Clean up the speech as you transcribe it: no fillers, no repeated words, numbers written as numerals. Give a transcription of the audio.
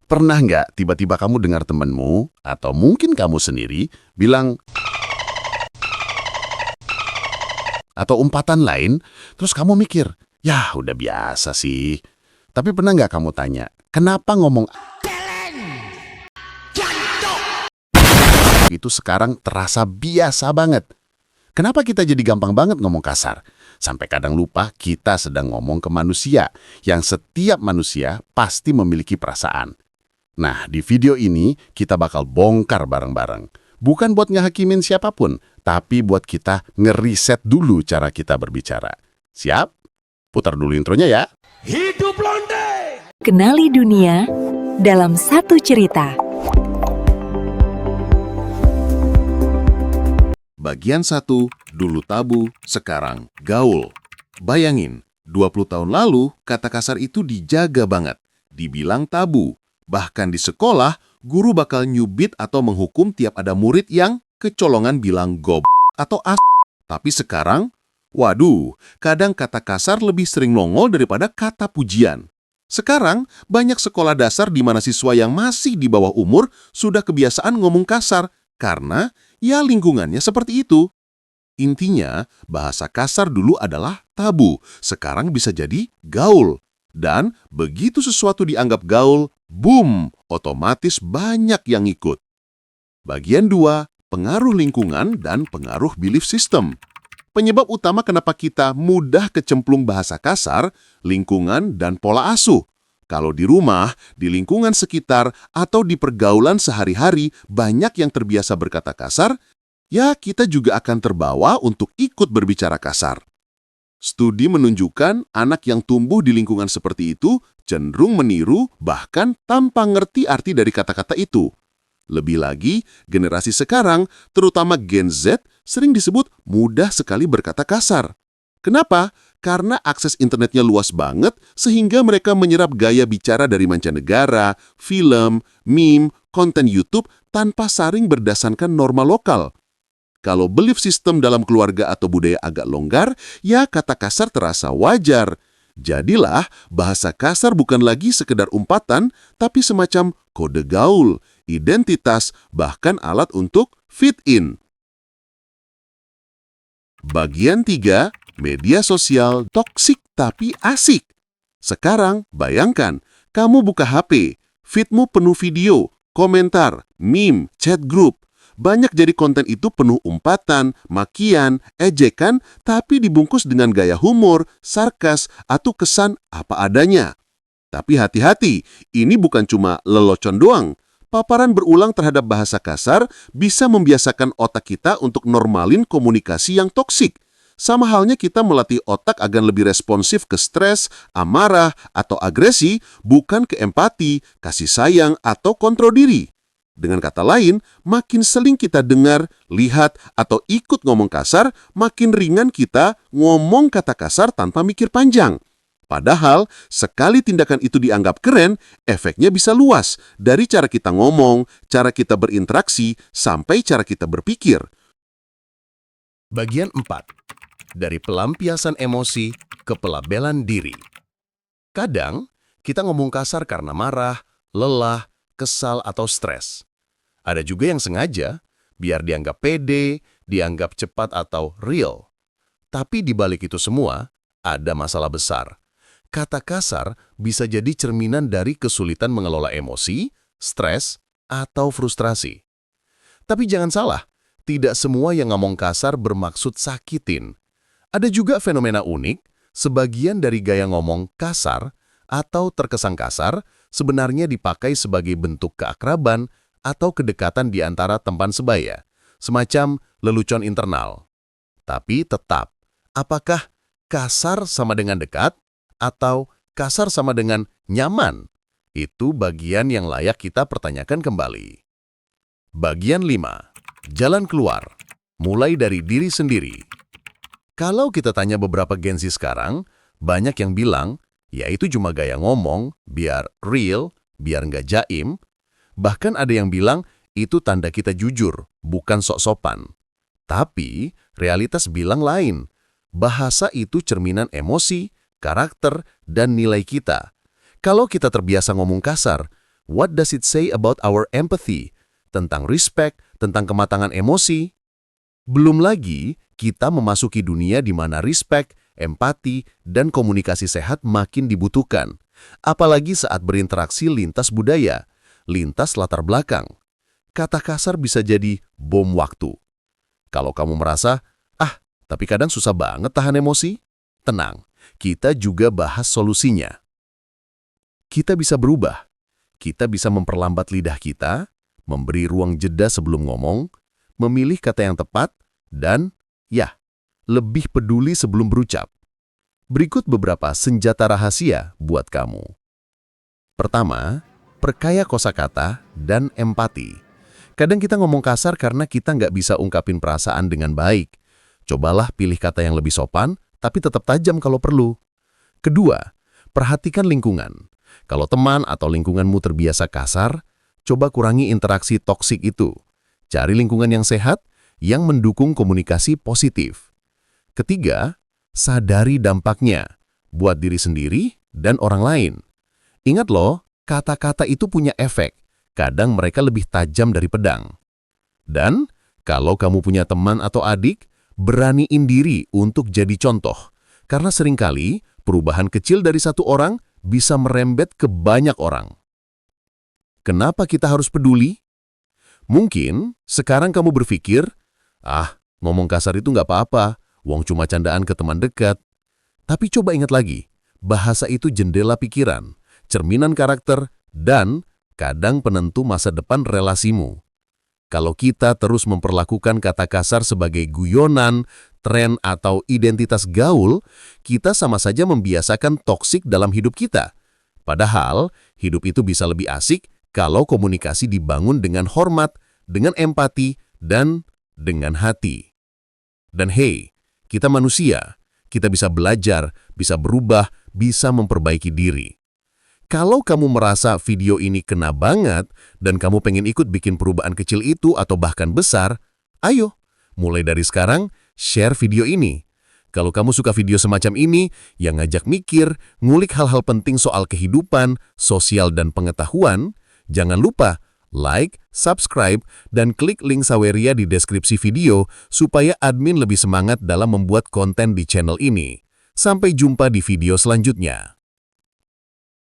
Pernah nggak tiba-tiba kamu dengar temenmu, atau mungkin kamu sendiri, bilang, atau umpatan lain, terus kamu mikir, ya udah biasa sih. Tapi pernah nggak kamu tanya, kenapa ngomong itu sekarang terasa biasa banget? Kenapa kita jadi gampang banget ngomong kasar? Sampai kadang lupa kita sedang ngomong ke manusia, yang setiap manusia pasti memiliki perasaan. Nah, di video ini kita bakal bongkar bareng-bareng. Bukan buat ngehakimin siapapun, tapi buat kita ngeriset dulu cara kita berbicara. Siap? Putar dulu intronya ya. Hidup Londe! Kenali dunia dalam satu cerita. Bagian 1, dulu tabu, sekarang gaul. Bayangin, 20 tahun lalu kata kasar itu dijaga banget. Dibilang tabu. Bahkan di sekolah, guru bakal nyubit atau menghukum tiap ada murid yang kecolongan bilang gob atau as. Tapi sekarang, waduh, kadang kata kasar lebih sering nongol daripada kata pujian. Sekarang, banyak sekolah dasar di mana siswa yang masih di bawah umur sudah kebiasaan ngomong kasar karena ya lingkungannya seperti itu. Intinya, bahasa kasar dulu adalah tabu, sekarang bisa jadi gaul. Dan begitu sesuatu dianggap gaul, boom, otomatis banyak yang ikut. Bagian 2, pengaruh lingkungan dan pengaruh belief system. Penyebab utama kenapa kita mudah kecemplung bahasa kasar, lingkungan dan pola asuh. Kalau di rumah, di lingkungan sekitar, atau di pergaulan sehari-hari banyak yang terbiasa berkata kasar, ya kita juga akan terbawa untuk ikut berbicara kasar. Studi menunjukkan anak yang tumbuh di lingkungan seperti itu cenderung meniru bahkan tanpa ngerti arti dari kata-kata itu. Lebih lagi, generasi sekarang, terutama Gen Z, sering disebut mudah sekali berkata kasar. Kenapa? Karena akses internetnya luas banget sehingga mereka menyerap gaya bicara dari mancanegara, film, meme, konten YouTube tanpa saring berdasarkan norma lokal. Kalau belief system dalam keluarga atau budaya agak longgar, ya kata kasar terasa wajar. Jadilah bahasa kasar bukan lagi sekedar umpatan, tapi semacam kode gaul, identitas, bahkan alat untuk fit in. Bagian 3, media sosial toksik tapi asik. Sekarang, bayangkan, kamu buka HP, feedmu penuh video, komentar, meme, chat group. Banyak jadi konten itu penuh umpatan, makian, ejekan, tapi dibungkus dengan gaya humor, sarkas, atau kesan apa adanya. Tapi hati-hati, ini bukan cuma lelucon doang. Paparan berulang terhadap bahasa kasar bisa membiasakan otak kita untuk normalin komunikasi yang toksik. Sama halnya kita melatih otak agar lebih responsif ke stres, amarah, atau agresi, bukan ke empati, kasih sayang, atau kontrol diri. Dengan kata lain, makin sering kita dengar, lihat, atau ikut ngomong kasar, makin ringan kita ngomong kata kasar tanpa mikir panjang. Padahal, sekali tindakan itu dianggap keren, efeknya bisa luas dari cara kita ngomong, cara kita berinteraksi, sampai cara kita berpikir. Bagian 4. Dari pelampiasan emosi ke pelabelan diri. Kadang, kita ngomong kasar karena marah, lelah, kesal, atau stres. Ada juga yang sengaja, biar dianggap pede, dianggap cepat atau real. Tapi di balik itu semua, ada masalah besar. Kata kasar bisa jadi cerminan dari kesulitan mengelola emosi, stres, atau frustrasi. Tapi jangan salah, tidak semua yang ngomong kasar bermaksud sakitin. Ada juga fenomena unik, sebagian dari gaya ngomong kasar atau terkesan kasar sebenarnya dipakai sebagai bentuk keakraban atau kedekatan di antara teman sebaya, semacam lelucon internal. Tapi tetap, apakah kasar sama dengan dekat atau kasar sama dengan nyaman? Itu bagian yang layak kita pertanyakan kembali. Bagian 5. Jalan keluar. Mulai dari diri sendiri. Kalau kita tanya beberapa Gen Z sekarang, banyak yang bilang, ya itu cuma gaya ngomong, biar real, biar nggak jaim. Bahkan ada yang bilang, itu tanda kita jujur, bukan sok-sopan. Tapi, realitas bilang lain. Bahasa itu cerminan emosi, karakter, dan nilai kita. Kalau kita terbiasa ngomong kasar, What does it say about our empathy? Tentang respect, tentang kematangan emosi. Belum lagi, kita memasuki dunia di mana respect, empati, dan komunikasi sehat makin dibutuhkan. Apalagi saat berinteraksi lintas budaya, lintas latar belakang. Kata kasar bisa jadi bom waktu. Kalau kamu merasa, tapi kadang susah banget tahan emosi, tenang, kita juga bahas solusinya. Kita bisa berubah. Kita bisa memperlambat lidah kita, memberi ruang jeda sebelum ngomong, memilih kata yang tepat, dan, lebih peduli sebelum berucap. Berikut beberapa senjata rahasia buat kamu. Pertama, perkaya kosakata dan empati. Kadang kita ngomong kasar karena kita nggak bisa ungkapin perasaan dengan baik. Cobalah pilih kata yang lebih sopan, tapi tetap tajam kalau perlu. Kedua, perhatikan lingkungan. Kalau teman atau lingkunganmu terbiasa kasar, coba kurangi interaksi toksik itu. Cari lingkungan yang sehat, yang mendukung komunikasi positif. Ketiga, sadari dampaknya buat diri sendiri dan orang lain. Ingat loh, kata-kata itu punya efek. Kadang mereka lebih tajam dari pedang. Dan, kalau kamu punya teman atau adik, beraniin diri untuk jadi contoh. Karena seringkali, perubahan kecil dari satu orang bisa merembet ke banyak orang. Kenapa kita harus peduli? Mungkin sekarang kamu berpikir, ngomong kasar itu nggak apa-apa, wong cuma candaan ke teman dekat. Tapi coba ingat lagi, bahasa itu jendela pikiran, cerminan karakter, dan kadang penentu masa depan relasimu. Kalau kita terus memperlakukan kata kasar sebagai guyonan, tren, atau identitas gaul, kita sama saja membiasakan toksik dalam hidup kita. Padahal, hidup itu bisa lebih asik kalau komunikasi dibangun dengan hormat, dengan empati, dan dengan hati. Dan hey, kita manusia, kita bisa belajar, bisa berubah, bisa memperbaiki diri. Kalau kamu merasa video ini kena banget dan kamu pengen ikut bikin perubahan kecil itu atau bahkan besar, ayo, mulai dari sekarang, share video ini. Kalau kamu suka video semacam ini, yang ngajak mikir, ngulik hal-hal penting soal kehidupan, sosial, dan pengetahuan, jangan lupa like, subscribe, dan klik link Saweria di deskripsi video supaya admin lebih semangat dalam membuat konten di channel ini. Sampai jumpa di video selanjutnya.